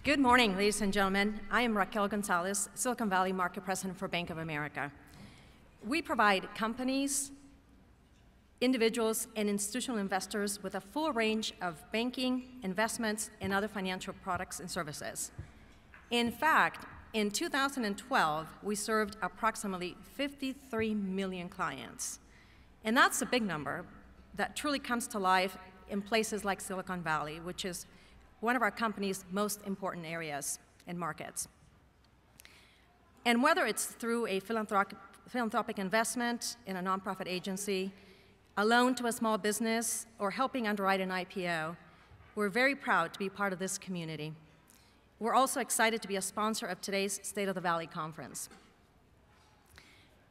Good morning, ladies and gentlemen. I am Raquel Gonzalez, Silicon Valley Market President for Bank of America. We provide companies, individuals, and institutional investors with a full range of banking, investments, and other financial products and services. In fact, in 2012, we served approximately 53 million clients. And that's a big number that truly comes to life in places like Silicon Valley, which is one of our company's most important areas and markets. And whether it's through a philanthropic investment in a nonprofit agency, a loan to a small business, or helping underwrite an IPO, we're very proud to be part of this community. We're also excited to be a sponsor of today's State of the Valley Conference.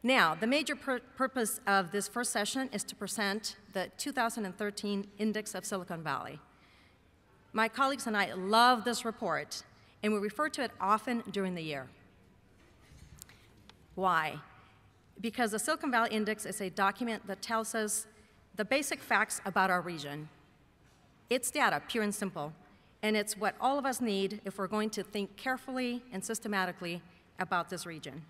Now, the major purpose of this first session is to present the 2013 Index of Silicon Valley. My colleagues and I love this report, and we refer to it often during the year. Why? Because the Silicon Valley Index is a document that tells us the basic facts about our region. It's data, pure and simple, and it's what all of us need if we're going to think carefully and systematically about this region.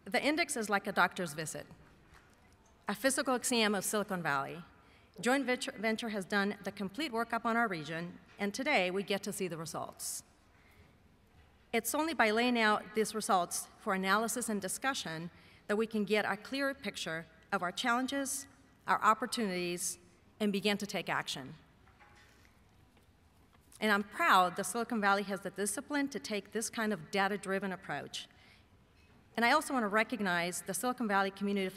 The index is like a doctor's visit, a physical exam of Silicon Valley. Joint Venture has done the complete workup on our region, and today we get to see the results. It's only by laying out these results for analysis and discussion that we can get a clearer picture of our challenges, our opportunities, and begin to take action. And I'm proud that Silicon Valley has the discipline to take this kind of data-driven approach. And I also want to recognize the Silicon Valley Community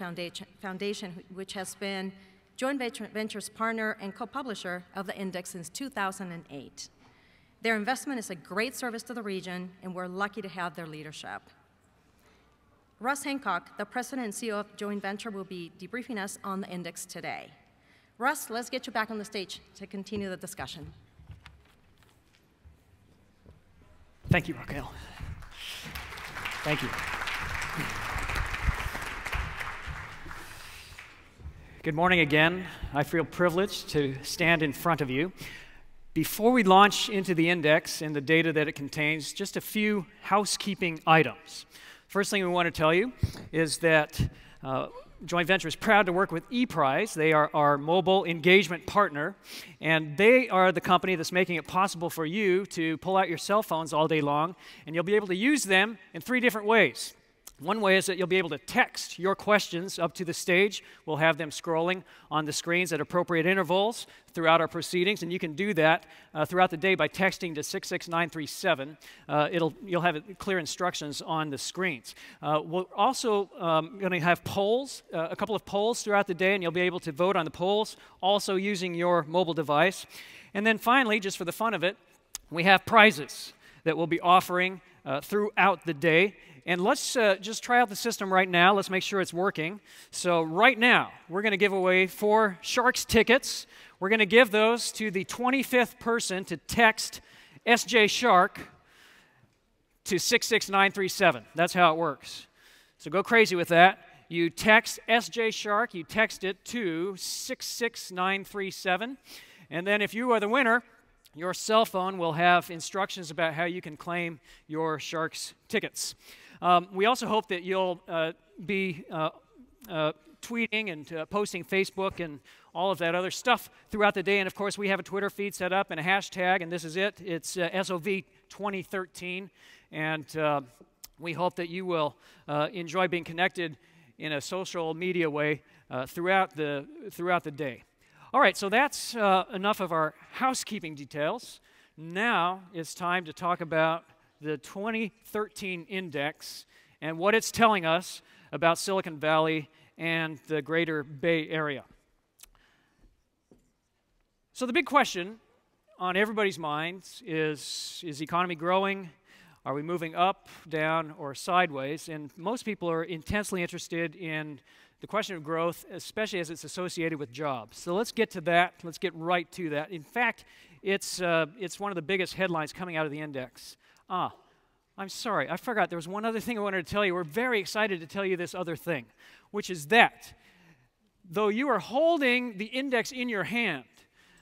Foundation, which has been Joint Venture's partner and co-publisher of the index since 2008. Their investment is a great service to the region, and we're lucky to have their leadership. Russ Hancock, the president and CEO of Joint Venture, will be debriefing us on the index today. Russ, let's get you back on the stage to continue the discussion. Thank you, Raquel. Thank you. Good morning again. I feel privileged to stand in front of you. Before we launch into the index and the data that it contains, just a few housekeeping items. First thing we want to tell you is that Joint Venture is proud to work with ePrize. They are our mobile engagement partner, and they are the company that's making it possible for you to pull out your cell phones all day long, and you'll be able to use them in 3 different ways. One way is that you'll be able to text your questions up to the stage. We'll have them scrolling on the screens at appropriate intervals throughout our proceedings, and you can do that throughout the day by texting to 66937. You'll have clear instructions on the screens. We're also going to have polls, a couple of polls throughout the day, and you'll be able to vote on the polls, also using your mobile device. And then finally, just for the fun of it, we have prizes that we'll be offering throughout the day. And let's just try out the system right now. Let's make sure it's working. So right now, we're going to give away 4 Sharks tickets. We're going to give those to the 25th person to text SJ Shark to 66937. That's how it works. So go crazy with that. You text SJ Shark, you text it to 66937. And then if you are the winner, your cell phone will have instructions about how you can claim your Sharks tickets. We also hope that you'll be tweeting and posting Facebook and all of that other stuff throughout the day. And of course, we have a Twitter feed set up and a hashtag, and this is it. It's SOV 2013. And we hope that you will enjoy being connected in a social media way throughout the day. All right, so that's enough of our housekeeping details. Now it's time to talk about the 2013 index and what it's telling us about Silicon Valley and the greater Bay Area. So the big question on everybody's minds is the economy growing? Are we moving up, down, or sideways? And most people are intensely interested in the question of growth, especially as it's associated with jobs. So let's get to that. Let's get right to that. In fact, it's one of the biggest headlines coming out of the index. I'm sorry, I forgot. There was one other thing I wanted to tell you. We're very excited to tell you this other thing, which is that though you are holding the index in your hand,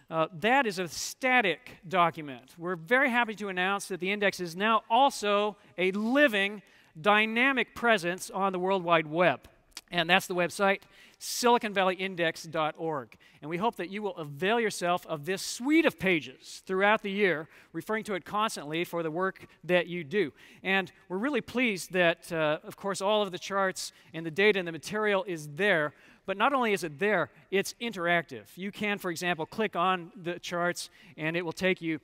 that is a static document. We're very happy to announce that the index is now also a living, dynamic presence on the World Wide Web. And that's the website, siliconvalleyindex.org. And we hope that you will avail yourself of this suite of pages throughout the year, referring to it constantly for the work that you do. And we're really pleased that, of course, all of the charts and the data and the material is there. But not only is it there, it's interactive. You can, for example, click on the charts, and it will take you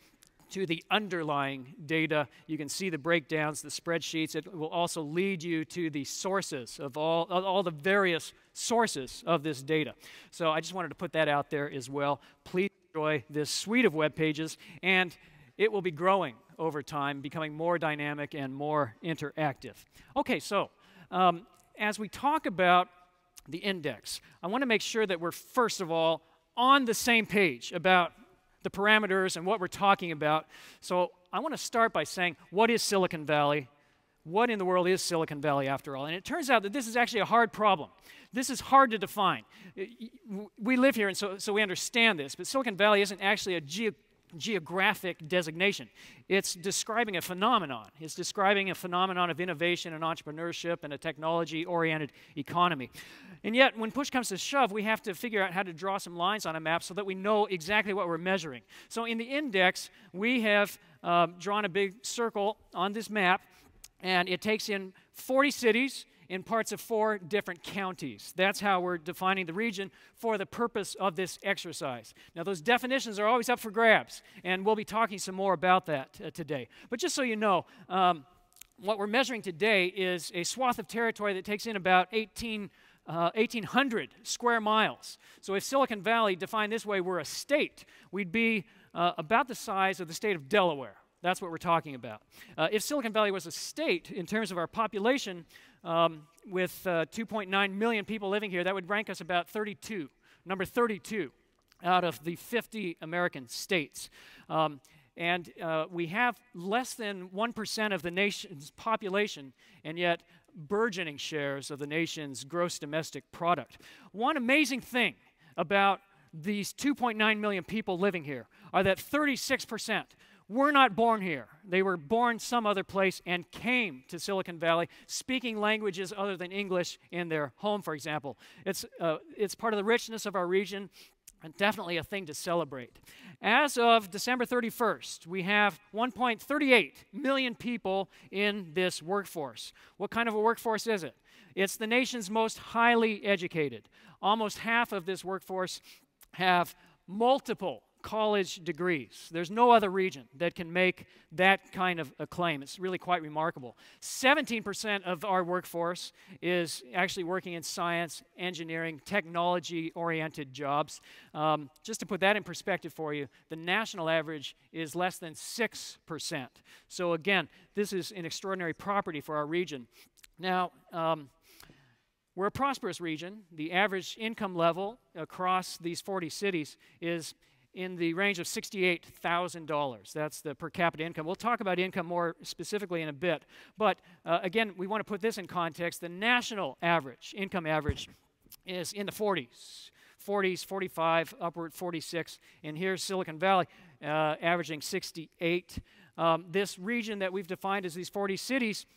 to the underlying data. You can see the breakdowns, the spreadsheets. It will also lead you to the sources of all the various sources of this data. So I just wanted to put that out there as well. Please enjoy this suite of web pages, and it will be growing over time, becoming more dynamic and more interactive. Okay, so as we talk about the index, I want to make sure that we're, first of all, on the same page about the parameters and what we're talking about. So I want to start by saying, what is Silicon Valley? What in the world is Silicon Valley, after all? And it turns out that this is actually a hard problem. This is hard to define. We live here, and so we understand this, but Silicon Valley isn't actually a geographic designation. It's describing a phenomenon. It's describing a phenomenon of innovation and entrepreneurship and a technology-oriented economy. And yet, when push comes to shove, we have to figure out how to draw some lines on a map so that we know exactly what we're measuring. So in the index, we have drawn a big circle on this map, and it takes in 40 cities in parts of 4 different counties. That's how we're defining the region for the purpose of this exercise. Now, those definitions are always up for grabs, and we'll be talking some more about that today. But just so you know, what we're measuring today is a swath of territory that takes in about 1,800 square miles. So if Silicon Valley, defined this way, were a state, we'd be about the size of the state of Delaware. That's what we're talking about. If Silicon Valley was a state, in terms of our population, with 2.9 million people living here, that would rank us about number 32 out of the 50 American states. And we have less than 1% of the nation's population, and yet burgeoning shares of the nation's gross domestic product. One amazing thing about these 2.9 million people living here are that 36% were not born here. They were born some other place and came to Silicon Valley speaking languages other than English in their home, for example. It's part of the richness of our region, and definitely a thing to celebrate. As of December 31st, we have 1.38 million people in this workforce. What kind of a workforce is it? It's the nation's most highly educated. Almost half of this workforce have multiple college degrees. There's no other region that can make that kind of a claim. It's really quite remarkable. 17% of our workforce is actually working in science, engineering, technology-oriented jobs. Just to put that in perspective for you, the national average is less than 6%. So again, this is an extraordinary property for our region. Now, we're a prosperous region. The average income level across these 40 cities is in the range of $68,000. That's the per capita income. We'll talk about income more specifically in a bit. But again, we want to put this in context. The national average, income average, is in the 40s. 40s, 45, upward 46. And here's Silicon Valley averaging 68. This region that we've defined as these 40 cities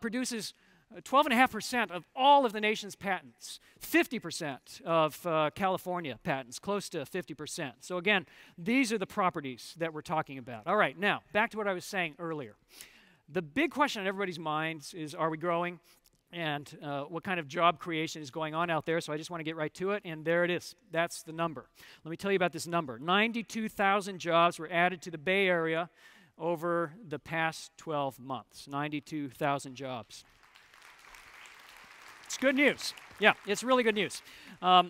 produces 12.5% of all of the nation's patents, 50% of California patents, close to 50%. So again, these are the properties that we're talking about. All right, now, back to what I was saying earlier. The big question on everybody's minds is, are we growing? And what kind of job creation is going on out there? So I just want to get right to it, and there it is. That's the number. Let me tell you about this number. 92,000 jobs were added to the Bay Area over the past 12 months. 92,000 jobs. It's good news. Yeah, it's really good news.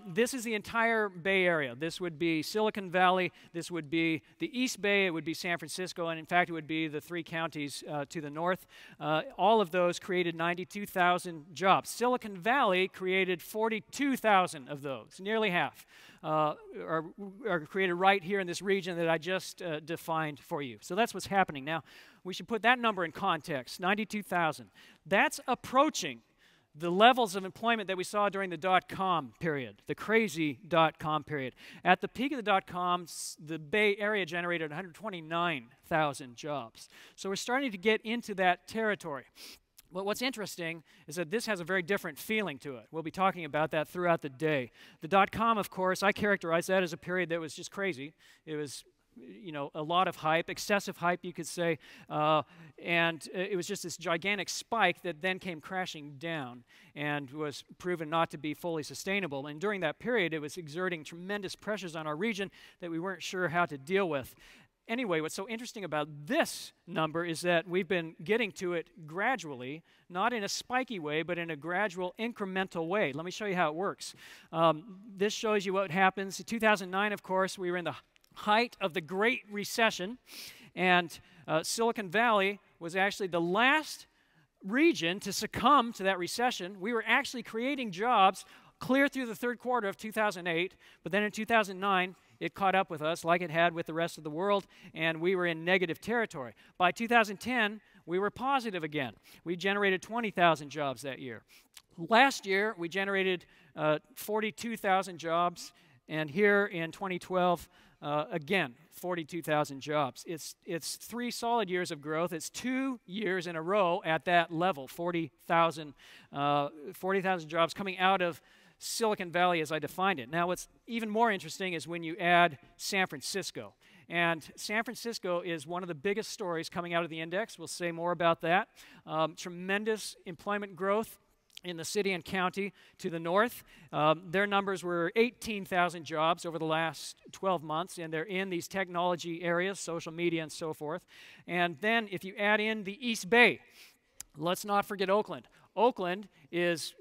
This is the entire Bay Area. This would be Silicon Valley. This would be the East Bay. It would be San Francisco. And in fact, it would be the 3 counties to the north. All of those created 92,000 jobs. Silicon Valley created 42,000 of those, nearly half. Are created right here in this region that I just defined for you. So that's what's happening. Now, we should put that number in context, 92,000. That's approaching the levels of employment that we saw during the dot-com period, the crazy dot-com period. At the peak of the dot-coms, the Bay Area generated 129,000 jobs. So we're starting to get into that territory. But what's interesting is that this has a very different feeling to it. We'll be talking about that throughout the day. The dot-com, of course, I characterize that as a period that was just crazy. It was, you know, a lot of hype, excessive hype, you could say, and it was just this gigantic spike that then came crashing down and was proven not to be fully sustainable. And during that period, it was exerting tremendous pressures on our region that we weren't sure how to deal with. Anyway, what's so interesting about this number is that we've been getting to it gradually, not in a spiky way, but in a gradual, incremental way. Let me show you how it works. This shows you what happens. In 2009, of course, we were in the height of the Great Recession, and Silicon Valley was actually the last region to succumb to that recession. We were actually creating jobs clear through the third quarter of 2008, but then in 2009, it caught up with us like it had with the rest of the world, and we were in negative territory. By 2010, we were positive again. We generated 20,000 jobs that year. Last year, we generated 42,000 jobs, and here in 2012, again, 42,000 jobs. It's 3 solid years of growth. It's 2 years in a row at that level, 40,000 jobs coming out of Silicon Valley as I defined it. Now, what's even more interesting is when you add San Francisco. And San Francisco is one of the biggest stories coming out of the index. We'll say more about that. Tremendous employment growth in the city and county to the north. Their numbers were 18,000 jobs over the last 12 months, and they're in these technology areas, social media and so forth. And then if you add in the East Bay, let's not forget Oakland. Oakland is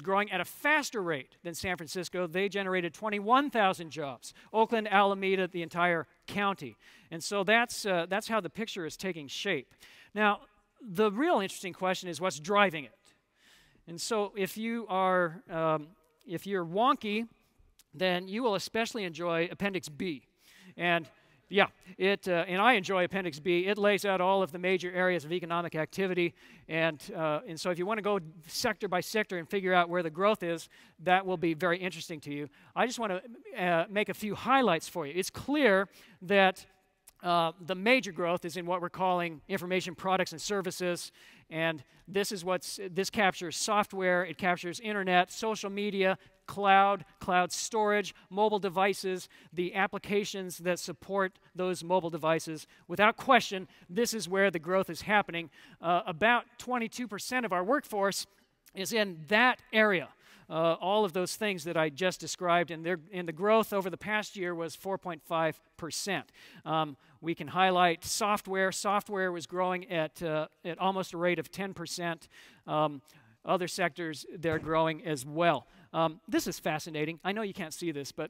growing at a faster rate than San Francisco. They generated 21,000 jobs. Oakland, Alameda, the entire county. And so that's how the picture is taking shape. Now, the real interesting question is what's driving it. And so if you're wonky, then you will especially enjoy Appendix B. And yeah, and I enjoy Appendix B. It lays out all of the major areas of economic activity, and so if you want to go sector by sector and figure out where the growth is, that will be very interesting to you. I just want to make a few highlights for you. It's clear that the major growth is in what we're calling information products and services, and this captures software, it captures internet, social media, cloud storage, mobile devices, the applications that support those mobile devices. Without question, this is where the growth is happening. About 22% of our workforce is in that area. All of those things that I just described, and the growth over the past year was 4.5%. We can highlight software. Software was growing at almost a rate of 10%. Other sectors, they're growing as well. This is fascinating. I know you can't see this, but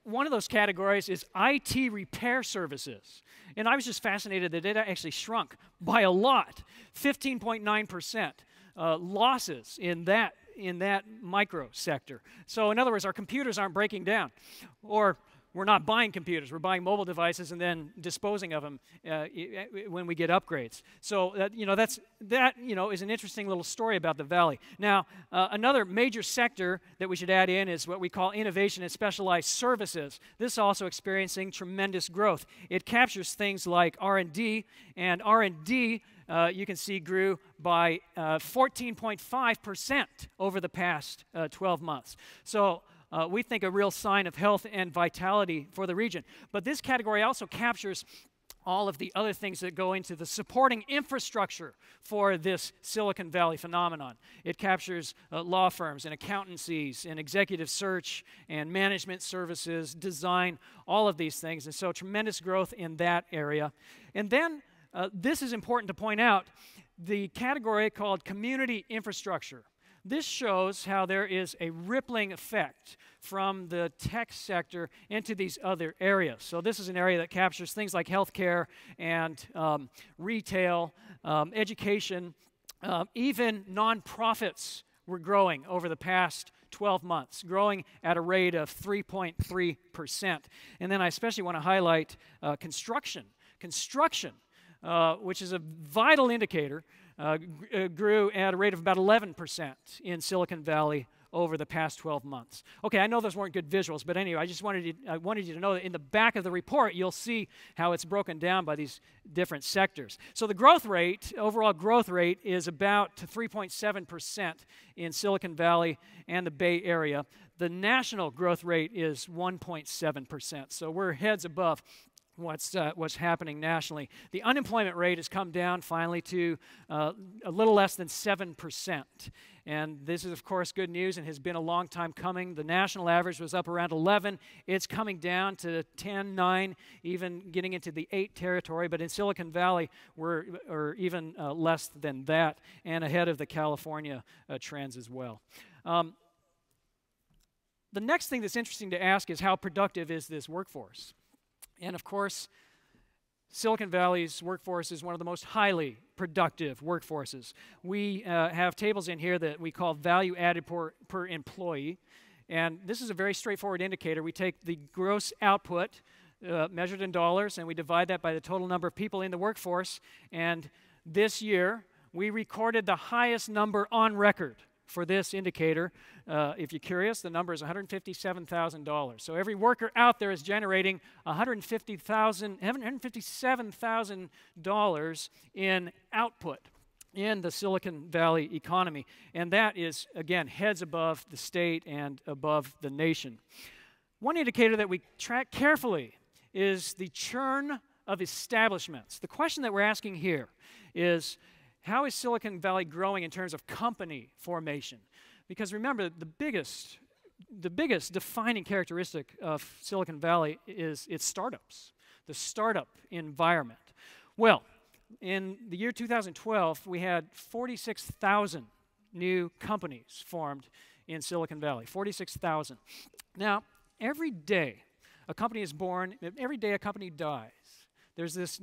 one of those categories is IT repair services. And I was just fascinated that it actually shrunk by a lot, 15.9% losses in that micro sector. So in other words, our computers aren't breaking down, or we're not buying computers. We're buying mobile devices and then disposing of them when we get upgrades. So that is an interesting little story about the Valley. Now, another major sector that we should add in is what we call innovation and specialized services. This is also experiencing tremendous growth. It captures things like R&D, and R&D you can see grew by 14.5% over the past 12 months. So we think a real sign of health and vitality for the region. But this category also captures all of the other things that go into the supporting infrastructure for this Silicon Valley phenomenon. It captures law firms and accountancies and executive search and management services, design, all of these things. And so tremendous growth in that area. And then this is important to point out, the category called community infrastructure. This shows how there is a rippling effect from the tech sector into these other areas. So this is an area that captures things like healthcare and retail, education, even nonprofits were growing over the past 12 months, growing at a rate of 3.3%. And then I especially want to highlight construction. Construction which is a vital indicator, grew at a rate of about 11% in Silicon Valley over the past 12 months. Okay, I know those weren't good visuals, but anyway, I wanted you to know that in the back of the report, you'll see how it's broken down by these different sectors. So the growth rate, overall growth rate, is about 3.7% in Silicon Valley and the Bay Area. The national growth rate is 1.7%, so we're heads above what's happening nationally. The unemployment rate has come down finally to a little less than 7%. And this is, of course, good news and has been a long time coming. The national average was up around 11. It's coming down to 10, 9, even getting into the 8 territory. But in Silicon Valley, we're even less than that and ahead of the California trends as well. The next thing that's interesting to ask is how productive is this workforce? And of course, Silicon Valley's workforce is one of the most highly productive workforces. We have tables in here that we call value added per employee. And this is a very straightforward indicator. We take the gross output measured in dollars and we divide that by the total number of people in the workforce. And this year, we recorded the highest number on record for this indicator. If you're curious, the number is $157,000. So every worker out there is generating $157,000 in output in the Silicon Valley economy. And that is, again, heads above the state and above the nation. One indicator that we track carefully is the churn of establishments. The question that we're asking here is, how is Silicon Valley growing in terms of company formation? Because remember, the biggest defining characteristic of Silicon Valley is its startups, the startup environment. Well, in the year 2012, we had 46,000 new companies formed in Silicon Valley, 46,000. Now, every day a company is born, every day a company dies. There's this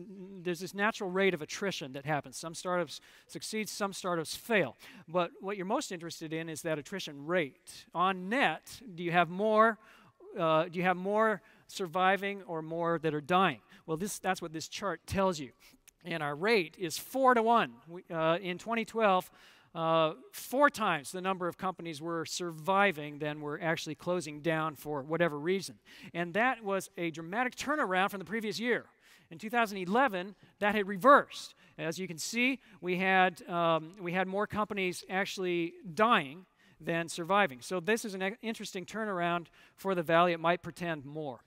natural rate of attrition that happens. Some startups succeed, some startups fail. But what you're most interested in is that attrition rate. On net, do you have more surviving or more that are dying? Well, that's what this chart tells you. And our rate is 4 to 1. In 2012, 4 times the number of companies were surviving than were actually closing down for whatever reason. And that was a dramatic turnaround from the previous year. In 2011, that had reversed. As you can see, we had more companies actually dying than surviving. So this is an interesting turnaround for the Valley. It might portend more.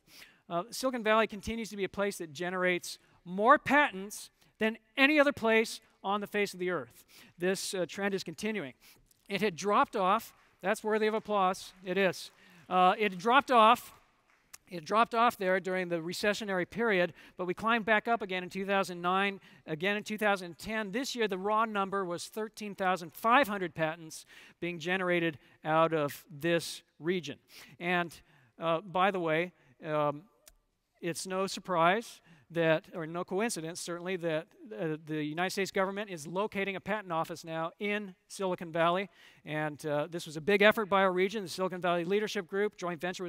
Silicon Valley continues to be a place that generates more patents than any other place on the face of the earth. This trend is continuing. It had dropped off. That's worthy of applause. It is. It dropped off. It dropped off there during the recessionary period, but we climbed back up again in 2009, again in 2010. This year, the raw number was 13,500 patents being generated out of this region. And by the way, it's no surprise that, or no coincidence certainly, that the United States government is locating a patent office now in Silicon Valley. And this was a big effort by our region. The Silicon Valley Leadership Group, joint venture,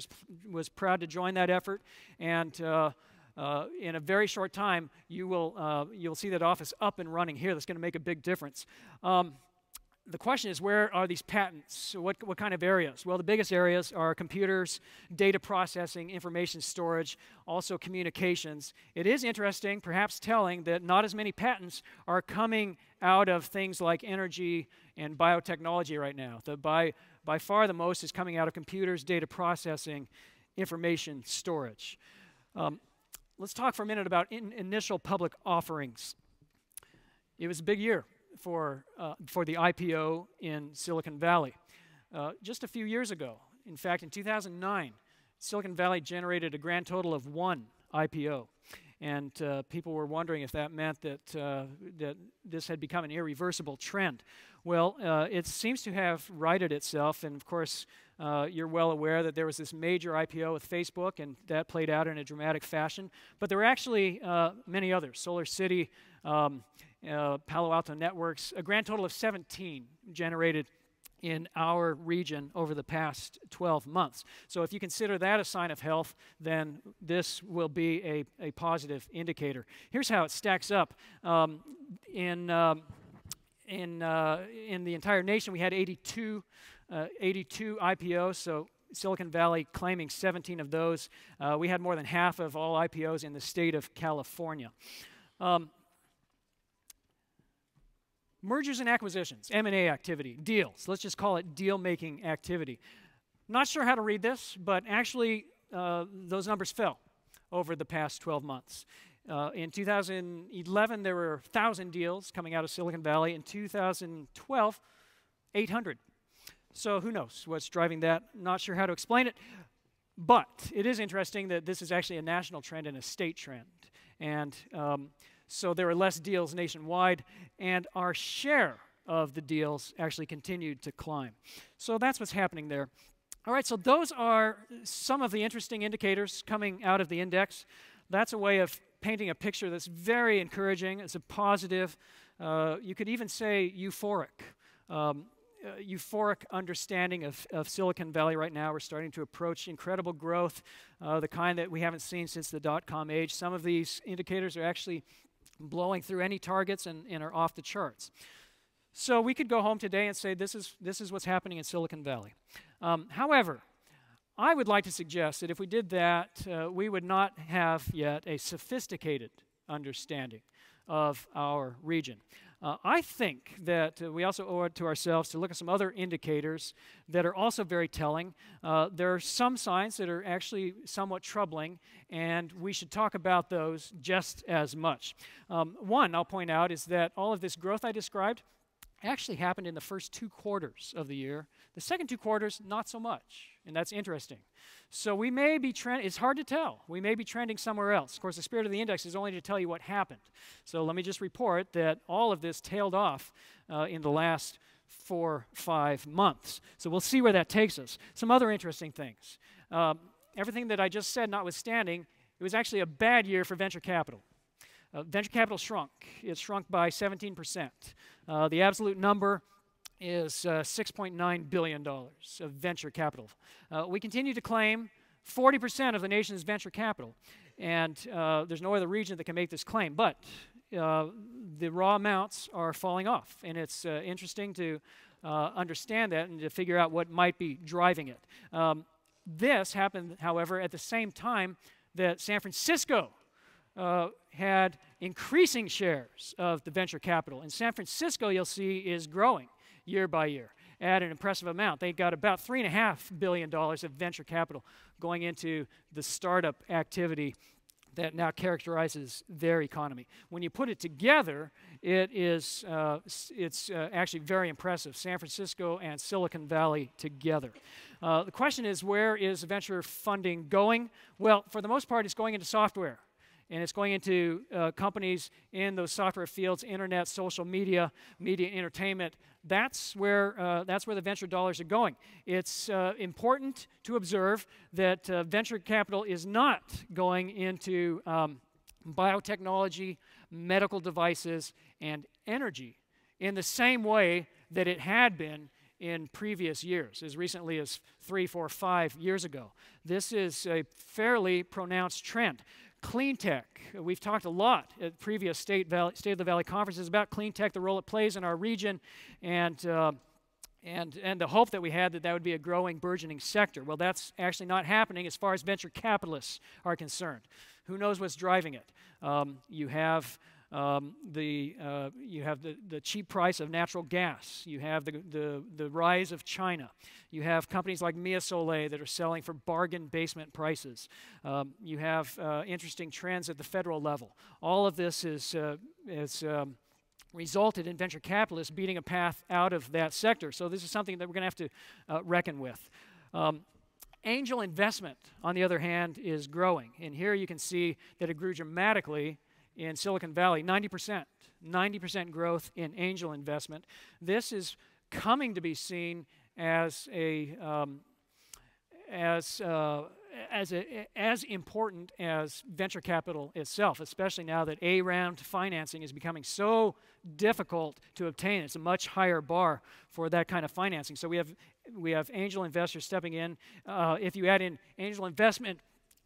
was proud to join that effort. And in a very short time, you'll see that office up and running here. That's going to make a big difference. The question is, where are these patents? What kind of areas? Well, the biggest areas are computers, data processing, information storage, also communications. It is interesting, perhaps telling, that not as many patents are coming out of things like energy and biotechnology right now. By far the most is coming out of computers, data processing, information storage. Let's talk for a minute about initial public offerings. It was a big year for the IPO in Silicon Valley. Just a few years ago, in fact, in 2009, Silicon Valley generated a grand total of 1 IPO. And people were wondering if that meant that this had become an irreversible trend. Well, it seems to have righted itself, and of course, you're well aware that there was this major IPO with Facebook, and that played out in a dramatic fashion. But there were actually many others: Solar City, Palo Alto Networks, a grand total of 17 generated in our region over the past 12 months. So if you consider that a sign of health, then this will be a positive indicator. Here's how it stacks up. In the entire nation, we had 82 IPOs, so Silicon Valley claiming 17 of those. We had more than half of all IPOs in the state of California. Mergers and acquisitions, M&A activity, deals. Let's just call it deal-making activity. Not sure how to read this, but actually those numbers fell over the past 12 months. In 2011, there were 1,000 deals coming out of Silicon Valley. In 2012, 800. So who knows what's driving that? Not sure how to explain it. But it is interesting that this is actually a national trend and a state trend. And so there are less deals nationwide, and our share of the deals actually continued to climb. So that's what's happening there. All right, so those are some of the interesting indicators coming out of the index. That's a way of painting a picture that's very encouraging. It's a positive, you could even say euphoric. Euphoric understanding of Silicon Valley right now. We're starting to approach incredible growth, the kind that we haven't seen since the dot-com age. Some of these indicators are actually blowing through any targets and are off the charts. So we could go home today and say this is what's happening in Silicon Valley. However, I would like to suggest that if we did that, we would not have yet a sophisticated understanding of our region. I think that we also owe it to ourselves to look at some other indicators that are also very telling. There are some signs that are actually somewhat troubling, and we should talk about those just as much. One I'll point out is that all of this growth I described actually happened in the first 2 quarters of the year. The second 2 quarters, not so much, and that's interesting. So we may be trending, it's hard to tell. We may be trending somewhere else. Of course, the spirit of the index is only to tell you what happened. So let me just report that all of this tailed off in the last 4-5 months. So we'll see where that takes us. Some other interesting things. Everything that I just said notwithstanding, it was actually a bad year for venture capital. Venture capital shrunk. It shrunk by 17%. The absolute number is $6.9 billion of venture capital. We continue to claim 40% of the nation's venture capital, and there's no other region that can make this claim, but the raw amounts are falling off, and it's interesting to understand that and to figure out what might be driving it. This happened, however, at the same time that San Francisco had increasing shares of the venture capital. And San Francisco, you'll see, is growing year by year at an impressive amount. They got about $3.5 billion of venture capital going into the startup activity that now characterizes their economy. When you put it together, it's actually very impressive. San Francisco and Silicon Valley together. The question is, where is venture funding going? Well, for the most part, it's going into software. And it's going into companies in those software fields, internet, social media, media, entertainment. That's where the venture dollars are going. It's important to observe that venture capital is not going into biotechnology, medical devices, and energy in the same way that it had been in previous years, as recently as 3, 4, 5 years ago. This is a fairly pronounced trend. Clean tech. We've talked a lot at previous State of the Valley conferences about clean tech, the role it plays in our region, and the hope that we had that would be a growing, burgeoning sector. Well, that's actually not happening as far as venture capitalists are concerned. Who knows what's driving it? You have the cheap price of natural gas. You have the rise of China. You have companies like Mia Soleil that are selling for bargain basement prices. You have interesting trends at the federal level. All of this has resulted in venture capitalists beating a path out of that sector. So this is something that we're going to have to reckon with. Angel investment, on the other hand, is growing. And here you can see that it grew dramatically in Silicon Valley, 90% growth in angel investment. This is coming to be seen as as important as venture capital itself, especially now that A-round financing is becoming so difficult to obtain. It's a much higher bar for that kind of financing. So we have angel investors stepping in. If you add in angel investment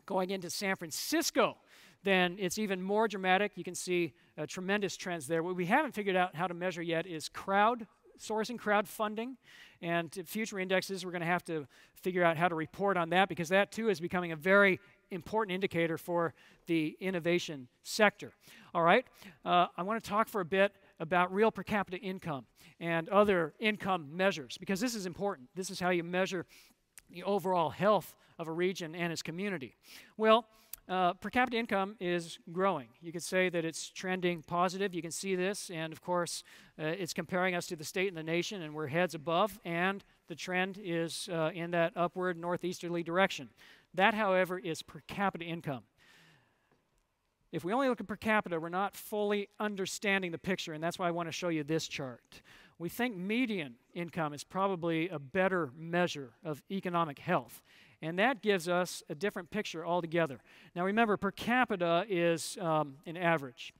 going into San Francisco, then it's even more dramatic. You can see tremendous trends there. What we haven't figured out how to measure yet is crowdsourcing, crowdfunding, and future indexes, we're going to have to figure out how to report on that, because that too is becoming a very important indicator for the innovation sector. All right, I want to talk for a bit about real per capita income and other income measures, because this is important. This is how you measure the overall health of a region and its community. Well, per capita income is growing. You could say that it's trending positive. You can see this, and of course, it's comparing us to the state and the nation, and we're heads above, and the trend is in that upward northeasterly direction. That, however, is per capita income. If we only look at per capita, we're not fully understanding the picture, and that's why I want to show you this chart. We think median income is probably a better measure of economic health, and that gives us a different picture altogether. Now remember, per capita is an average.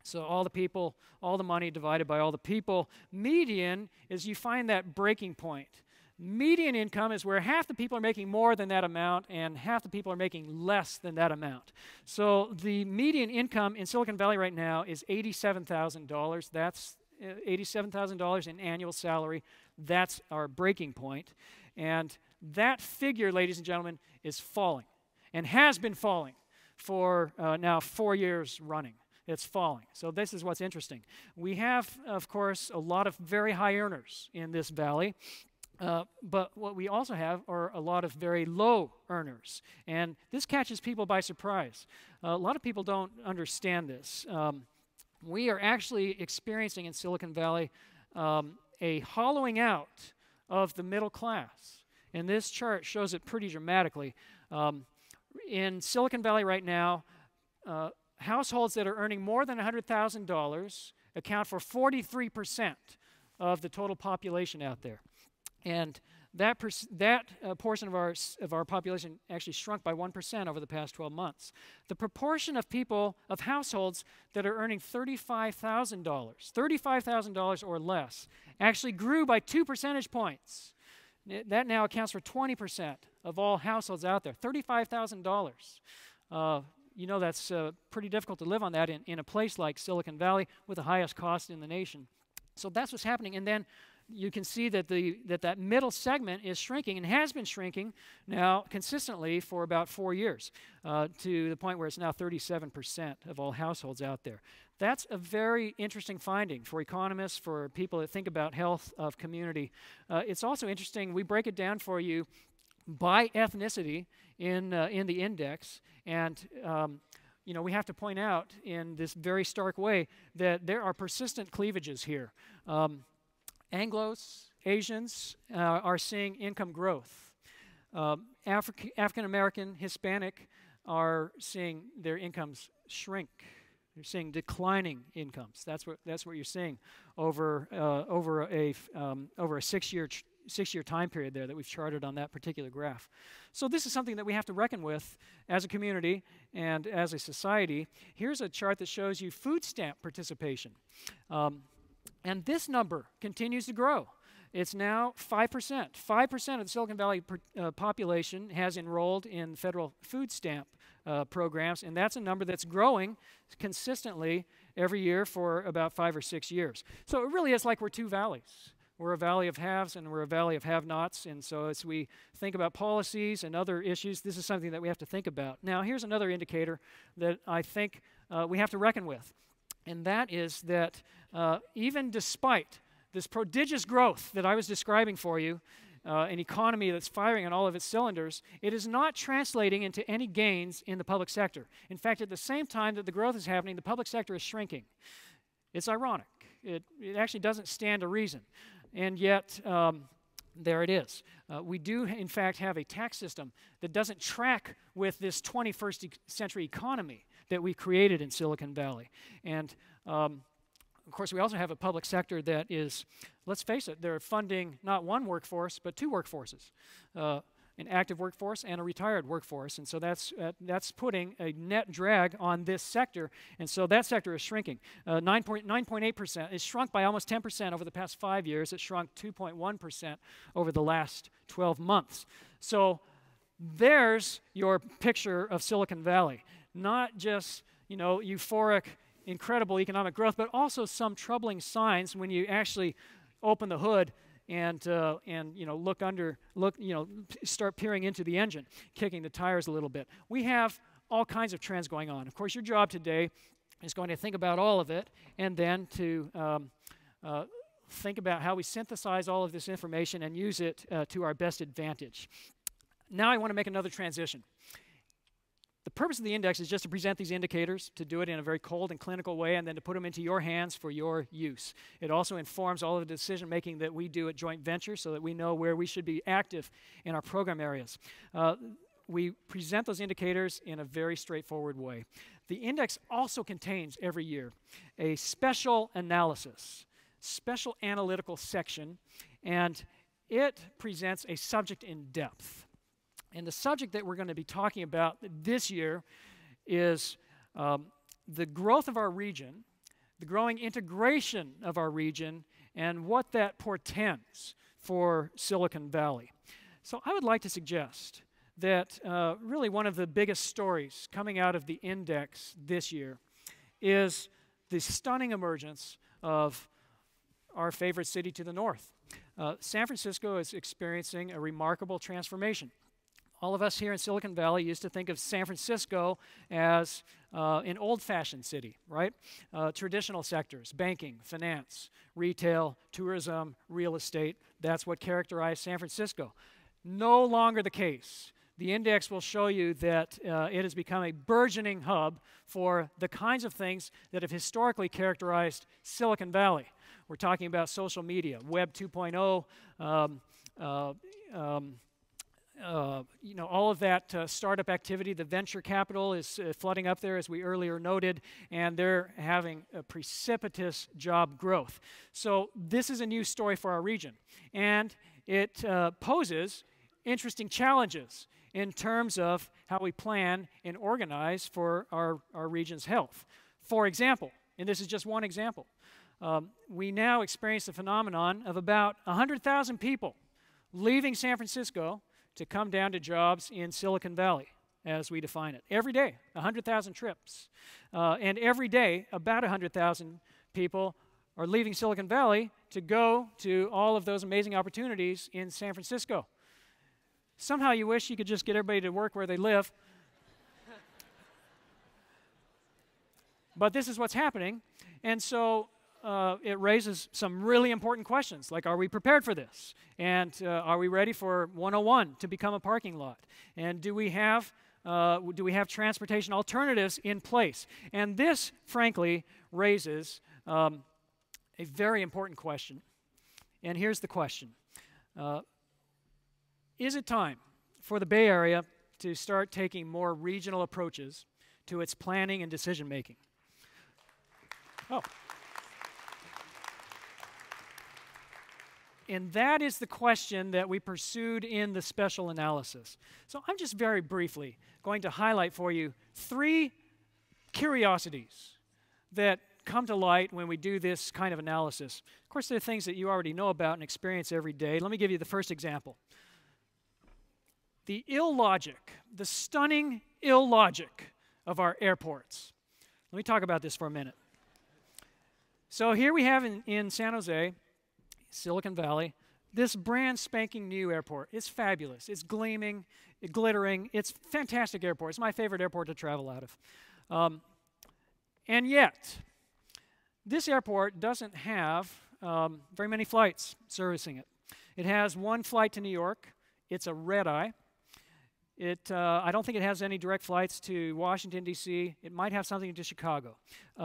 So all the people, all the money divided by all the people. Median is you find that breaking point. Median income is where half the people are making more than that amount and half the people are making less than that amount. So the median income in Silicon Valley right now is $87,000. That's $87,000 in annual salary. That's our breaking point. And that figure, ladies and gentlemen, is falling and has been falling for now 4 years running. It's falling. So this is what's interesting. We have, of course, a lot of very high earners in this valley. But what we also have are a lot of very low earners. And this catches people by surprise. A lot of people don't understand this. We are actually experiencing in Silicon Valley a hollowing out of the middle class. And this chart shows it pretty dramatically. In Silicon Valley right now, households that are earning more than $100,000 account for 43% of the total population out there. And that portion of our population actually shrunk by 1% over the past 12 months. The proportion of people, of households that are earning $35,000 or less, actually grew by 2 percentage points. That now accounts for 20% of all households out there. $35,000. You know that's pretty difficult to live on that in a place like Silicon Valley with the highest cost in the nation. So that's what's happening. And then you can see that that middle segment is shrinking and has been shrinking now consistently for about 4 years to the point where it's now 37% of all households out there. That's a very interesting finding for economists, for people that think about health of community. It's also interesting, we break it down for you by ethnicity in the index, and you know, we have to point out in this very stark way that there are persistent cleavages here. Anglos, Asians are seeing income growth. African American, Hispanic are seeing their incomes shrink. You're seeing declining incomes. That's what you're seeing over a 6-year time period there that we've charted on that particular graph. So this is something that we have to reckon with as a community and as a society. Here's a chart that shows you food stamp participation. And this number continues to grow. It's now 5%. 5% of the Silicon Valley population has enrolled in federal food stamp programs, and that's a number that's growing consistently every year for about 5 or 6 years. So it really is like we're two valleys. We're a valley of haves and we're a valley of have-nots, and so as we think about policies and other issues, this is something that we have to think about. Now, here's another indicator that I think we have to reckon with. And that is that even despite this prodigious growth that I was describing for you, an economy that's firing on all of its cylinders, it is not translating into any gains in the public sector. In fact, at the same time that the growth is happening, the public sector is shrinking. It's ironic. It actually doesn't stand to reason. And yet, there it is. We do, in fact, have a tax system that doesn't track with this 21st century economy that we created in Silicon Valley. And of course, we also have a public sector that is, let's face it, they're funding not one workforce, but two workforces. an active workforce and a retired workforce, and so that's putting a net drag on this sector, and so that sector is shrinking. 9.8%. It's shrunk by almost 10% over the past 5 years. It shrunk 2.1% over the last 12 months. So there's your picture of Silicon Valley. Not just, euphoric, incredible economic growth, but also some troubling signs when you actually open the hood and start peering into the engine, kicking the tires a little bit. We have all kinds of trends going on. Of course, your job today is going to think about all of it and then to think about how we synthesize all of this information and use it to our best advantage. Now I want to make another transition. The purpose of the index is just to present these indicators, to do it in a very cold and clinical way, and then to put them into your hands for your use. It also informs all of the decision-making that we do at joint ventures so that we know where we should be active in our program areas. We present those indicators in a very straightforward way. The index also contains, every year, a special analysis, special analytical section, and it presents a subject in depth. And the subject that we're going to be talking about this year is the growth of our region, the growing integration of our region, and what that portends for Silicon Valley. So I would like to suggest that really one of the biggest stories coming out of the index this year is the stunning emergence of our favorite city to the north. San Francisco is experiencing a remarkable transformation. All of us here in Silicon Valley used to think of San Francisco as an old-fashioned city, right? Traditional sectors, banking, finance, retail, tourism, real estate. That's what characterized San Francisco. No longer the case. The index will show you that it has become a burgeoning hub for the kinds of things that have historically characterized Silicon Valley. We're talking about social media, Web 2.0, all of that startup activity. The venture capital is flooding up there, as we earlier noted, and they're having a precipitous job growth. So this is a new story for our region, and it poses interesting challenges in terms of how we plan and organize for our region's health. For example, and this is just one example, we now experience the phenomenon of about 100,000 people leaving San Francisco to come down to jobs in Silicon Valley, as we define it. Every day, 100,000 trips. And every day, about 100,000 people are leaving Silicon Valley to go to all of those amazing opportunities in San Francisco. Somehow you wish you could just get everybody to work where they live. But this is what's happening. And so it raises some really important questions, like, are we prepared for this? And are we ready for 101 to become a parking lot? And do we have transportation alternatives in place? And this, frankly, raises a very important question. And here's the question. Is it time for the Bay Area to start taking more regional approaches to its planning and decision-making? Oh. And that is the question that we pursued in the special analysis. So I'm just very briefly going to highlight for you 3 curiosities that come to light when we do this kind of analysis. Of course, they're things that you already know about and experience every day. Let me give you the first example. The illogic, the stunning illogic of our airports. Let me talk about this for a minute. So here we have in San Jose, Silicon Valley, this brand spanking new airport. It's fabulous. It's gleaming, glittering. It's a fantastic airport. It's my favorite airport to travel out of. And yet, this airport doesn't have very many flights servicing it. It has 1 flight to New York. It's a red-eye. I don't think it has any direct flights to Washington, D.C. It might have something to Chicago.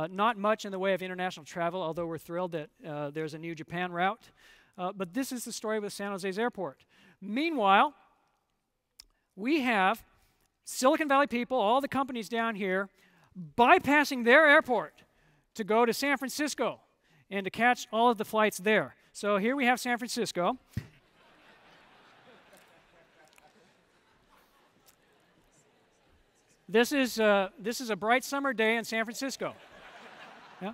Not much in the way of international travel, although we're thrilled that there's a new Japan route. But this is the story with San Jose's airport. Meanwhile, we have Silicon Valley people, all the companies down here, bypassing their airport to go to San Francisco and to catch all of the flights there. So here we have San Francisco. This is a bright summer day in San Francisco. Yeah.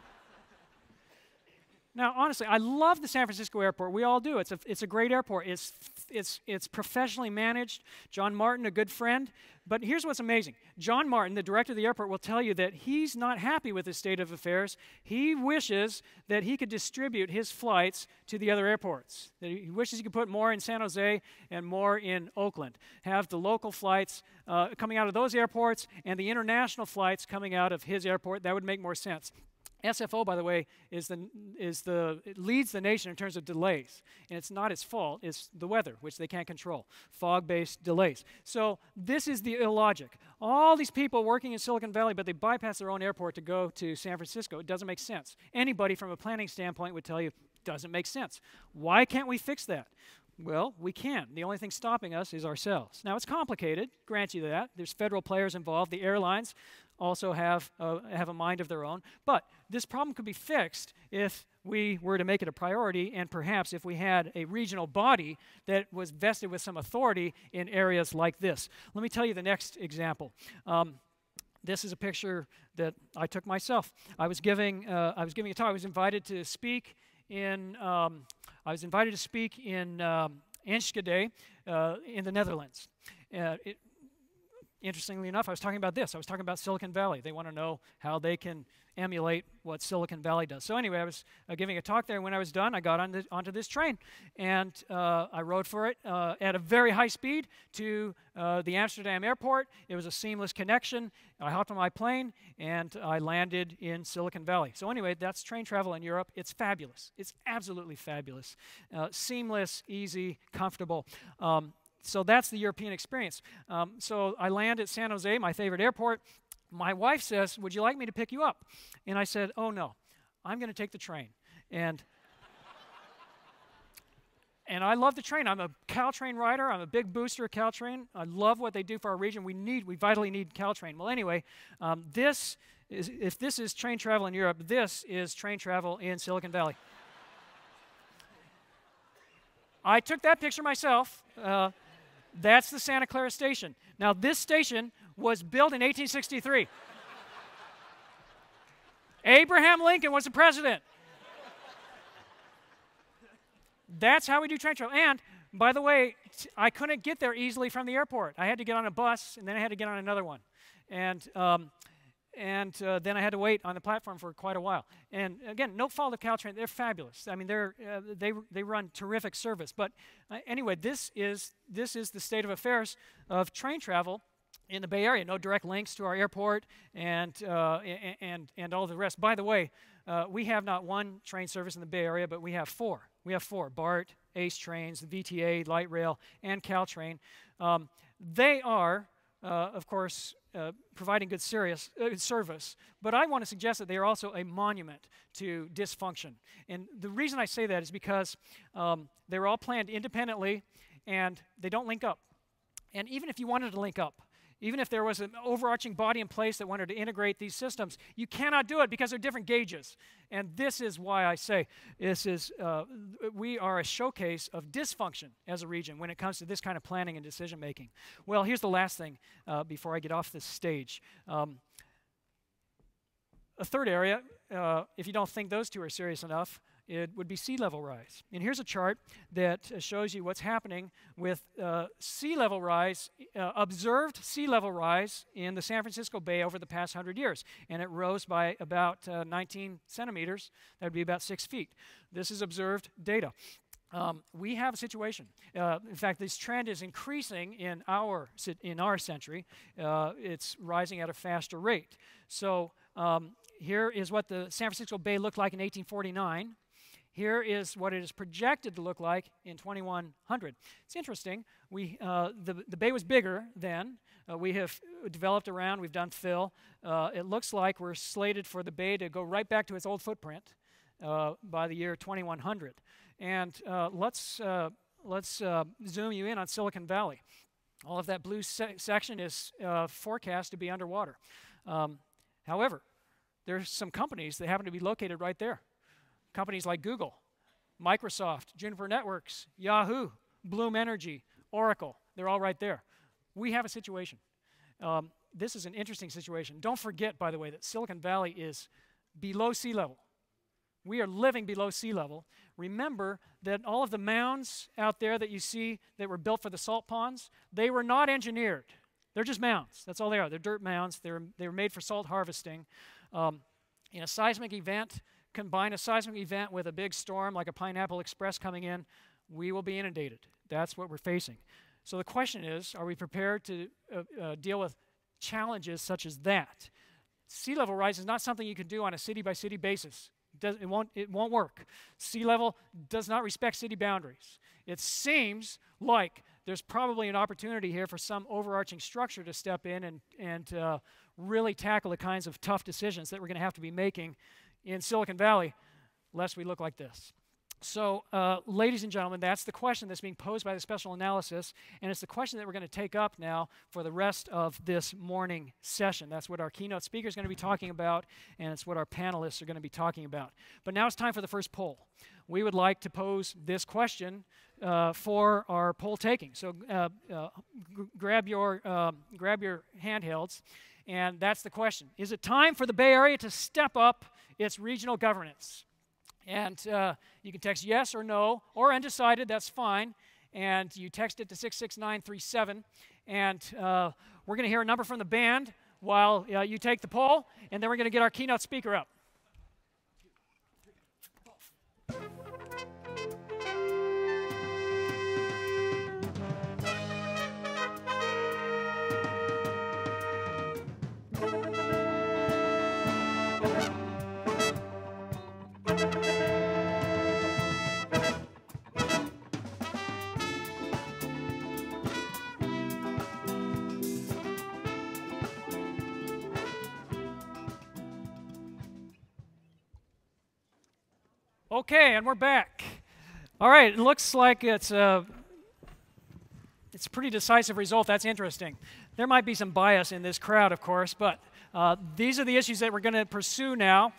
Now, honestly, I love the San Francisco airport. We all do. It's a great airport. It's professionally managed. John Martin, a good friend. But here's what's amazing. John Martin, the director of the airport, will tell you that he's not happy with the state of affairs. He wishes that he could distribute his flights to the other airports. That he wishes he could put more in San Jose and more in Oakland. Have the local flights coming out of those airports and the international flights coming out of his airport. That would make more sense. SFO, by the way, it leads the nation in terms of delays. And it's not its fault, it's the weather, which they can't control. Fog-based delays. So this is the illogic. All these people working in Silicon Valley, but they bypass their own airport to go to San Francisco. It doesn't make sense. Anybody from a planning standpoint would tell you, it doesn't make sense. Why can't we fix that? Well, we can. The only thing stopping us is ourselves. Now, it's complicated, grant you that. There's federal players involved. The airlines also have a mind of their own. But this problem could be fixed if we were to make it a priority, and perhaps if we had a regional body that was vested with some authority in areas like this. Let me tell you the next example. This is a picture that I took myself. I was giving a talk. I was invited to speak in Enschede in the Netherlands. Interestingly enough, I was talking about this. I was talking about Silicon Valley. They want to know how they can emulate what Silicon Valley does. So anyway, I was giving a talk there, and when I was done, I got onto this train, and I rode for it at a very high speed to the Amsterdam airport. It was a seamless connection. I hopped on my plane, and I landed in Silicon Valley. So anyway, that's train travel in Europe. It's fabulous. It's absolutely fabulous. Seamless, easy, comfortable. So that's the European experience. So I land at San Jose, my favorite airport. My wife says, would you like me to pick you up? And I said, oh, no. I'm going to take the train. And I love the train. I'm a Caltrain rider. I'm a big booster of Caltrain. I love what they do for our region. We vitally need Caltrain. Well, anyway, if this is train travel in Europe, this is train travel in Silicon Valley. I took that picture myself. That's the Santa Clara station. Now, this station was built in 1863. Abraham Lincoln was the president. That's how we do train travel. And, by the way, I couldn't get there easily from the airport. I had to get on a bus, and then I had to get on another one. And then I had to wait on the platform for quite a while. And again, no fault of Caltrain. They're fabulous. I mean, they run terrific service. But anyway, this is the state of affairs of train travel in the Bay Area. No direct links to our airport and all the rest. By the way, we have not one train service in the Bay Area, but we have four. We have four: BART, ACE trains, the VTA, Light Rail, and Caltrain. They are, of course, providing good service, but I want to suggest that they are also a monument to dysfunction. And the reason I say that is because they were all planned independently, and they don't link up. And even if you wanted to link up, even if there was an overarching body in place that wanted to integrate these systems, you cannot do it because they're different gauges. And this is why I say we are a showcase of dysfunction as a region when it comes to this kind of planning and decision making. Well, here's the last thing before I get off this stage. A third area, if you don't think those two are serious enough, it would be sea level rise. And here's a chart that shows you what's happening with sea level rise, observed sea level rise in the San Francisco Bay over the past 100 years. And it rose by about 19 centimeters. That would be about 6 feet. This is observed data. We have a situation. In fact, this trend is increasing in our century. It's rising at a faster rate. So here is what the San Francisco Bay looked like in 1849. Here is what it is projected to look like in 2100. It's interesting. The bay was bigger then. We have developed around. We've done fill. It looks like we're slated for the bay to go right back to its old footprint by the year 2100. And let's zoom you in on Silicon Valley. All of that blue section is forecast to be underwater. However, there's some companies that happen to be located right there. Companies like Google, Microsoft, Juniper Networks, Yahoo, Bloom Energy, Oracle, they're all right there. We have a situation. this is an interesting situation. Don't forget, by the way, that Silicon Valley is below sea level. We are living below sea level. Remember that all of the mounds out there that you see that were built for the salt ponds, they were not engineered. They're just mounds. That's all they are. They're dirt mounds. They were made for salt harvesting. In a seismic event, combine a seismic event with a big storm like a Pineapple Express coming in, we will be inundated. That's what we're facing. So the question is, are we prepared to deal with challenges such as that? Sea level rise is not something you can do on a city-by-city basis. It won't work. Sea level does not respect city boundaries. It seems like there's probably an opportunity here for some overarching structure to step in and really tackle the kinds of tough decisions that we're going to have to be making in Silicon Valley, lest we look like this. So, ladies and gentlemen, that's the question that's being posed by the special analysis, and it's the question that we're going to take up now for the rest of this morning session. That's what our keynote speaker is going to be talking about, and it's what our panelists are going to be talking about. But now it's time for the first poll. We would like to pose this question for our poll taking. So, grab your handhelds, and that's the question. Is it time for the Bay Area to step up its regional governance? And you can text yes or no, or undecided, that's fine. And you text it to 66937. And we're going to hear a number from the band while you take the poll, and then we're going to get our keynote speaker up. Okay, and we're back. All right, it looks like it's a pretty decisive result. That's interesting. There might be some bias in this crowd, of course, but these are the issues that we're going to pursue now.